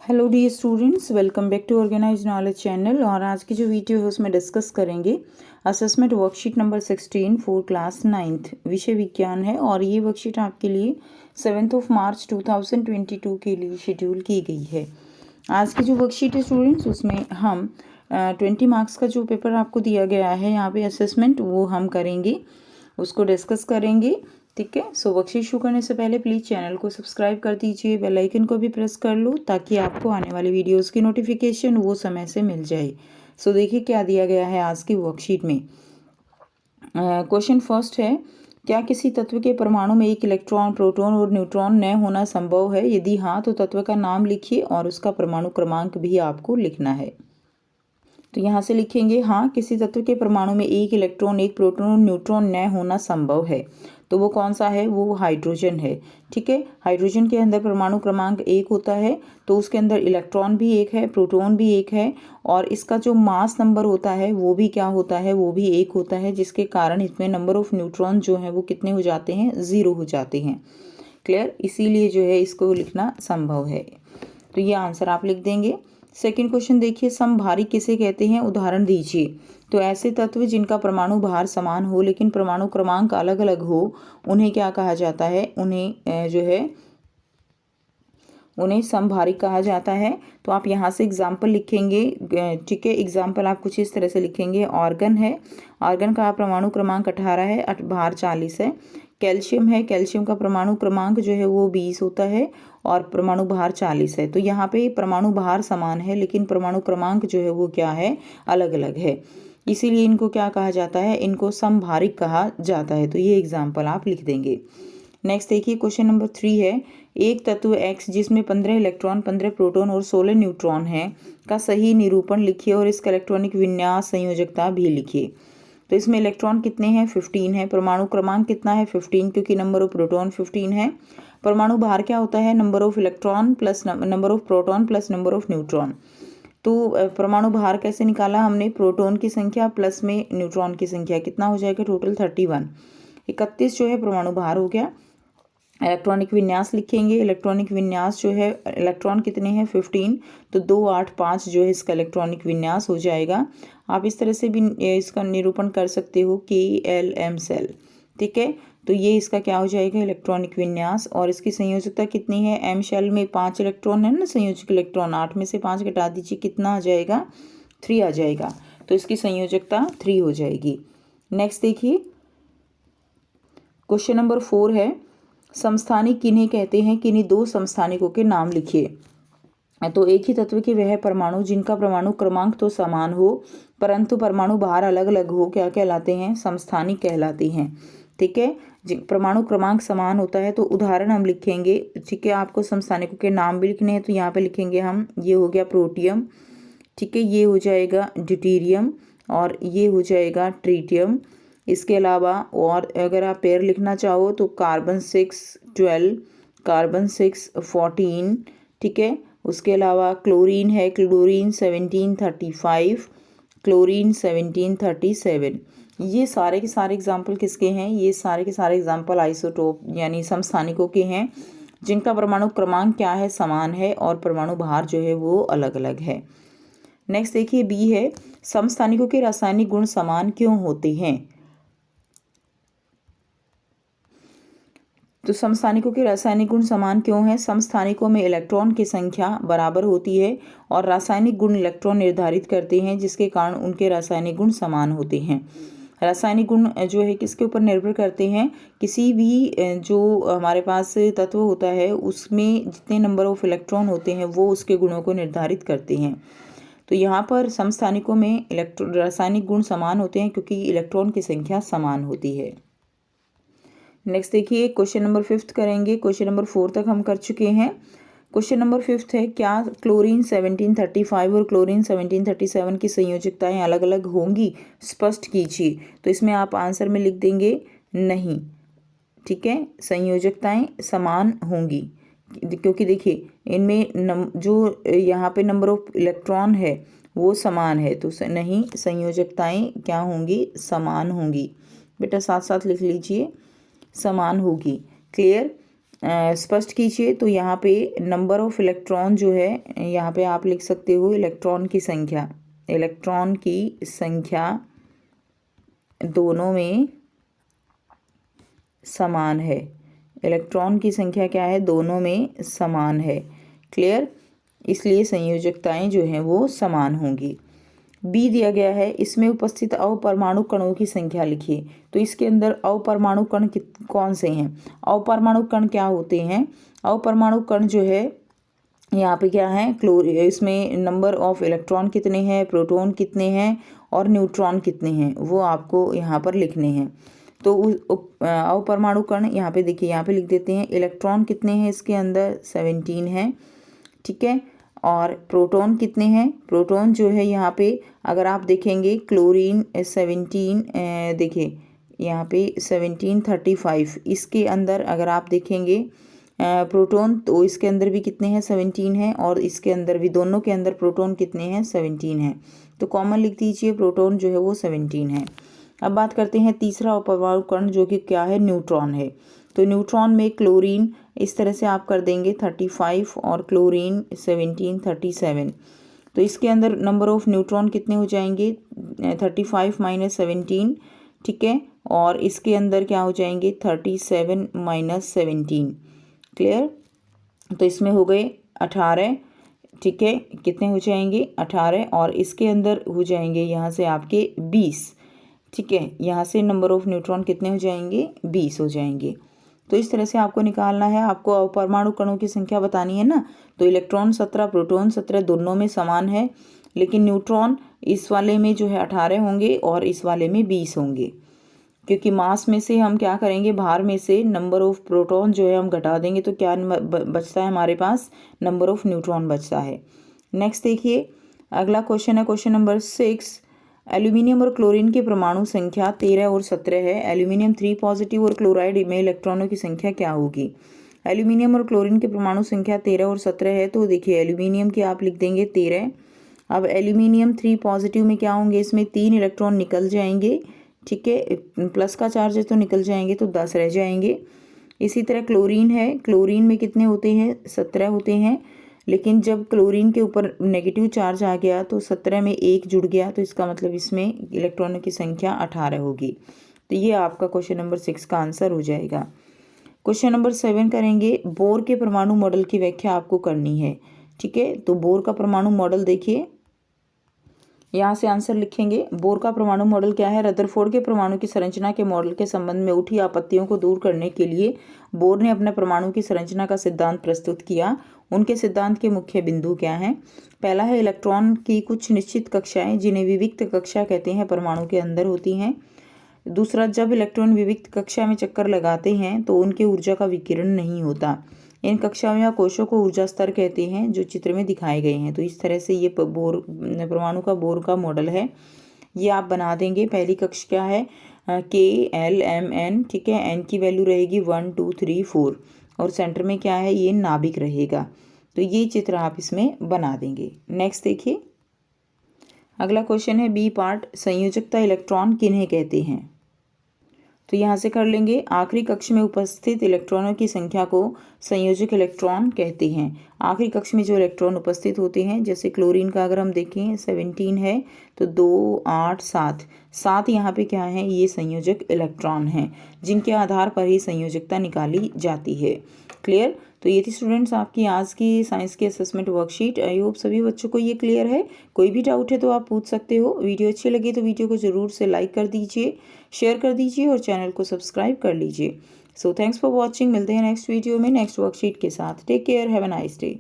Hello dear students, welcome back to organize knowledge channel. और आज की जो वीडियो है उसमें डिस्कस करेंगे assessment worksheet number 16 for class 9th, विषय विज्ञान है। और ये वर्कशीट आपके लिए 7 मार्च 2022 के लिए शेड्यूल की गई है। आज की जो वर्कशीट है स्टूडेंट्स, उसमें हम 20 मार्क्स का जो पेपर आपको दिया गया है यहाँ पे असेसमेंट, वो हम करेंगे, उसको डिस्कस करेंगे। ठीक है। सो वर्कशीट शुरू करने से पहले प्लीज़ चैनल को सब्सक्राइब कर दीजिए, बेल आइकन को भी प्रेस कर लो ताकि आपको आने वाली वीडियोस की नोटिफिकेशन वो समय से मिल जाए। सो देखिए क्या दिया गया है आज की वर्कशीट में। क्वेश्चन फर्स्ट है, क्या किसी तत्व के परमाणु में एक इलेक्ट्रॉन, प्रोटॉन और न्यूट्रॉन न होना संभव है? यदि हाँ तो तत्व का नाम लिखिए और उसका परमाणु क्रमांक भी आपको लिखना है। तो यहाँ से लिखेंगे हाँ, किसी तत्व के परमाणु में एक इलेक्ट्रॉन, एक प्रोटॉन और न्यूट्रॉन न होना संभव है। तो वो कौन सा है? वो हाइड्रोजन है। ठीक है। हाइड्रोजन के अंदर परमाणु क्रमांक 1 होता है, तो उसके अंदर इलेक्ट्रॉन भी 1 है, प्रोटॉन भी 1 है, और इसका जो मास नंबर होता है वो भी क्या होता है? वो भी 1 होता है, जिसके कारण इसमें नंबर ऑफ न्यूट्रॉन जो है वो कितने हो जाते हैं? 0 हो जाते हैं। क्लियर? इसीलिए जो है इसको लिखना संभव है। तो ये आंसर आप लिख देंगे। सेकंड क्वेश्चन देखिए, समभारी किसे कहते हैं? उदाहरण दीजिए। तो ऐसे तत्व जिनका परमाणु भार समान हो लेकिन परमाणु क्रमांक अलग अलग हो, उन्हें क्या कहा जाता है? उन्हें समभारी कहा जाता है। तो आप यहाँ से एग्जाम्पल लिखेंगे। ठीक है। एग्जाम्पल आप कुछ इस तरह से लिखेंगे। ऑर्गन है, ऑर्गन का परमाणु क्रमांक 18 है, भार 40 है। कैल्शियम है, कैल्शियम का परमाणु क्रमांक जो है वो 20 होता है और परमाणु भार 40 है। तो यहाँ पे परमाणु भार समान है लेकिन परमाणु क्रमांक जो है वो क्या है? अलग अलग है। इसीलिए इनको क्या कहा जाता है? इनको समभारिक कहा जाता है। तो ये एग्जाम्पल आप लिख देंगे। नेक्स्ट देखिए, क्वेश्चन नंबर 3 है, एक तत्व X जिसमें 15 इलेक्ट्रॉन, 15 प्रोटॉन और 16 न्यूट्रॉन हैं का सही निरूपण लिखिए और इसका इलेक्ट्रॉनिक विन्यास संयोजकता भी लिखिए। तो इसमें इलेक्ट्रॉन कितने हैं? 15 है। परमाणु क्रमांक कितना है? 15, क्योंकि नंबर ऑफ प्रोटॉन 15 है। परमाणु भार क्या होता है? Number of electron plus number of proton plus number of neutron. तो परमाणु भार कैसे निकाला हमने? प्रोटॉन की संख्या प्लस में न्यूट्रॉन की संख्या, कितना हो जाएगा? टोटल 31। 31 जो है परमाणु भार हो गया। इलेक्ट्रॉनिक विन्यास लिखेंगे। इलेक्ट्रॉनिक विन्यास जो है, इलेक्ट्रॉन कितने हैं? 15, तो 2 8 5 जो है इसका इलेक्ट्रॉनिक विन्यास हो जाएगा। आप इस तरह से भी इसका निरूपण कर सकते हो, KLM सेल। ठीक है। तो ये इसका क्या हो जाएगा? इलेक्ट्रॉनिक विन्यास। और इसकी संयोजकता कितनी है? M शेल में 5 इलेक्ट्रॉन है ना, संयोजक इलेक्ट्रॉन। 8 में से 5 घटा दीजिए, कितना आ जाएगा? 3 आ जाएगा। तो इसकी संयोजकता 3 हो जाएगी। नेक्स्ट देखिए, क्वेश्चन नंबर 4 है, समस्थानिक किन्हें कहते हैं? किन्हीं दो समस्थानिकों के नाम लिखिए। तो एक ही तत्व के वह परमाणु जिनका परमाणु क्रमांक तो समान हो परंतु परमाणु भार अलग अलग हो, क्या कहलाते हैं? समस्थानिक कहलाते हैं। ठीक है। परमाणु क्रमांक समान होता है तो उदाहरण हम लिखेंगे। ठीक है। आपको समस्थानिकों के नाम भी लिखने हैं, तो यहाँ पे लिखेंगे हम, ये हो गया प्रोटियम। ठीक है। ये हो जाएगा ड्यूटेरियम और ये हो जाएगा ट्रीटियम। इसके अलावा और अगर आप पेयर लिखना चाहो तो कार्बन 6 12, कार्बन 6 14। ठीक है। उसके अलावा क्लोरीन है, क्लोरीन 1735, क्लोरीन 1737। ये सारे के सारे एग्जाम्पल किसके हैं? ये सारे के सारे एग्जाम्पल आइसोटोप यानी समस्थानिकों के हैं जिनका परमाणु क्रमांक क्या है? समान है और परमाणु भार जो है वो अलग अलग है। नेक्स्ट देखिए, B है, समस्थानिकों के रासायनिक गुण समान क्यों होते हैं? तो समस्थानिकों के रासायनिक गुण समान क्यों हैं? समस्थानिकों में इलेक्ट्रॉन की संख्या बराबर होती है और रासायनिक गुण इलेक्ट्रॉन निर्धारित करते हैं, जिसके कारण उनके रासायनिक गुण समान होते हैं। रासायनिक गुण जो है किसके ऊपर निर्भर करते हैं? किसी भी जो हमारे पास तत्व होता है उसमें जितने नंबर ऑफ इलेक्ट्रॉन होते हैं वो उसके गुणों को निर्धारित करते हैं। तो यहाँ पर समस्थानिकों में रासायनिक गुण समान होते हैं क्योंकि इलेक्ट्रॉन की संख्या समान होती है। नेक्स्ट देखिए, क्वेश्चन नंबर 5 करेंगे। क्वेश्चन नंबर 4 तक हम कर चुके हैं। क्वेश्चन नंबर 5 है, क्या क्लोरीन 1735 और क्लोरीन 1737 की संयोजकताएं अलग अलग होंगी? स्पष्ट कीजिए। तो इसमें आप आंसर में लिख देंगे नहीं। ठीक है। संयोजकताएं समान होंगी क्योंकि देखिए इनमें जो यहाँ पे नंबर ऑफ इलेक्ट्रॉन है वो समान है, तो नहीं, संयोजकताएं क्या होंगी? समान होंगी। बेटा साथ साथ लिख लीजिए, समान होगी। क्लियर? स्पष्ट कीजिए। तो यहाँ पे नंबर ऑफ इलेक्ट्रॉन जो है, यहाँ पे आप लिख सकते हो इलेक्ट्रॉन की संख्या। इलेक्ट्रॉन की संख्या दोनों में समान है। इलेक्ट्रॉन की संख्या क्या है, दोनों में समान है। क्लियर, इसलिए संयोजकताएं जो हैं वो समान होंगी। बी दिया गया है, इसमें उपस्थित अपरमाणु कणों की संख्या लिखिए। तो इसके अंदर अपरमाणु कण कौन से हैं? अपरमाणु कण क्या होते हैं? अपरमाणु कण जो है यहाँ पे क्या है, इसमें नंबर ऑफ इलेक्ट्रॉन कितने हैं, प्रोटॉन कितने हैं और न्यूट्रॉन कितने हैं, वो आपको यहाँ पर लिखने हैं। तो अपरमाणु कण यहाँ पे देखिए, यहाँ पे लिख देते हैं इलेक्ट्रॉन कितने हैं इसके अंदर, 17 है। ठीक है, और प्रोटॉन कितने हैं? प्रोटॉन जो है यहाँ पे अगर आप देखेंगे क्लोरीन 17, देखिए यहाँ पे 1735, इसके अंदर अगर आप देखेंगे प्रोटॉन, तो इसके अंदर भी कितने हैं, 17 है, और इसके अंदर भी, दोनों के अंदर प्रोटॉन कितने हैं, 17 है। तो कॉमन लिख दीजिए, प्रोटॉन जो है वो 17 है। अब बात करते हैं तीसरा अपरमाणु कण जो कि क्या है, न्यूट्रॉन है। तो न्यूट्रॉन में क्लोरीन इस तरह से आप कर देंगे 35 और क्लोरीन 17 37। तो इसके अंदर नंबर ऑफ न्यूट्रॉन कितने हो जाएंगे, 35 माइनस 17। ठीक है, और इसके अंदर क्या हो जाएंगे, 37 माइनस 17। क्लियर, तो इसमें हो गए 18। ठीक है, कितने हो जाएंगे, 18, और इसके अंदर हो जाएंगे यहाँ से आपके 20। ठीक है, यहाँ से नंबर ऑफ न्यूट्रॉन कितने हो जाएंगे, 20 हो जाएंगे। तो इस तरह से आपको निकालना है, आपको अपरमाणु कणों की संख्या बतानी है ना। तो इलेक्ट्रॉन 17, प्रोटॉन 17 दोनों में समान है, लेकिन न्यूट्रॉन इस वाले में जो है 18 होंगे और इस वाले में 20 होंगे, क्योंकि मास में से हम क्या करेंगे, भार में से नंबर ऑफ प्रोटॉन जो है हम घटा देंगे, तो क्या बचता है हमारे पास, नंबर ऑफ न्यूट्रॉन बचता है। नेक्स्ट देखिए, अगला क्वेश्चन है क्वेश्चन नंबर 6। एल्यूमिनियम और क्लोरीन की परमाणु संख्या 13 और 17 है। एल्यूमिनियम 3 पॉजिटिव और क्लोराइड में इलेक्ट्रॉनों की संख्या क्या होगी? एल्यूमिनियम और क्लोरीन की परमाणु संख्या 13 और 17 है। तो देखिए एल्यूमिनियम की आप लिख देंगे 13। अब एल्यूमिनियम 3 पॉजिटिव में क्या होंगे, इसमें 3 इलेक्ट्रॉन निकल जाएंगे। ठीक है, प्लस का चार्ज है तो निकल जाएंगे, तो 10 रह जाएंगे। इसी तरह क्लोरीन है, क्लोरीन में कितने होते हैं, 17 होते हैं, लेकिन जब क्लोरीन के ऊपर नेगेटिव चार्ज आ गया तो 17 में 1 जुड़ गया, तो इसका मतलब इसमें इलेक्ट्रॉनों की संख्या 18 होगी। तो ये आपका क्वेश्चन नंबर 6 का आंसर हो जाएगा। क्वेश्चन नंबर 7 करेंगे, बोर के परमाणु मॉडल की व्याख्या आपको करनी है। ठीक है, तो बोर का परमाणु मॉडल देखिए, यहाँ से आंसर लिखेंगे। बोर का परमाणु मॉडल क्या है? रदरफोर्ड के परमाणु की संरचना के मॉडल के संबंध में उठी आपत्तियों को दूर करने के लिए बोर ने अपने परमाणु की संरचना का सिद्धांत प्रस्तुत किया। उनके सिद्धांत के मुख्य बिंदु क्या हैं? पहला है इलेक्ट्रॉन की कुछ निश्चित कक्षाएं, जिन्हें विविक्त कक्षा कहते हैं, परमाणु के अंदर होती हैं। दूसरा, जब इलेक्ट्रॉन विविक्त कक्षा में चक्कर लगाते हैं तो उनके ऊर्जा का विकिरण नहीं होता। इन कक्षाओं या कोशों को ऊर्जा स्तर कहते हैं, जो चित्र में दिखाए गए हैं। तो इस तरह से ये परमाणु का बोर का मॉडल है, ये आप बना देंगे। पहली कक्षा क्या है, KLMN। ठीक है, N की वैल्यू रहेगी 1 2 3 4, और सेंटर में क्या है, ये नाभिक रहेगा। तो ये चित्र आप इसमें बना देंगे। नेक्स्ट देखिए, अगला क्वेश्चन है बी पार्ट, संयोजकता इलेक्ट्रॉन किन्हें कहते हैं? तो यहाँ से कर लेंगे, आखिरी कक्ष में उपस्थित इलेक्ट्रॉनों की संख्या को संयोजक इलेक्ट्रॉन कहते हैं। आखिरी कक्ष में जो इलेक्ट्रॉन उपस्थित होते हैं, जैसे क्लोरीन का अगर हम देखें 17 है, तो 2 8 7 यहाँ पे क्या है, ये संयोजक इलेक्ट्रॉन हैं, जिनके आधार पर ही संयोजकता निकाली जाती है। क्लियर, तो ये थी स्टूडेंट्स आपकी आज की साइंस की असेसमेंट वर्कशीट। आई होप सभी बच्चों को ये क्लियर है। कोई भी डाउट है तो आप पूछ सकते हो। वीडियो अच्छी लगी तो वीडियो को ज़रूर से लाइक कर दीजिए, शेयर कर दीजिए और चैनल को सब्सक्राइब कर लीजिए। So thanks for watching. मिलते हैं नेक्स्ट वीडियो में नेक्स्ट वर्कशीट के साथ। Take care, have a nice day.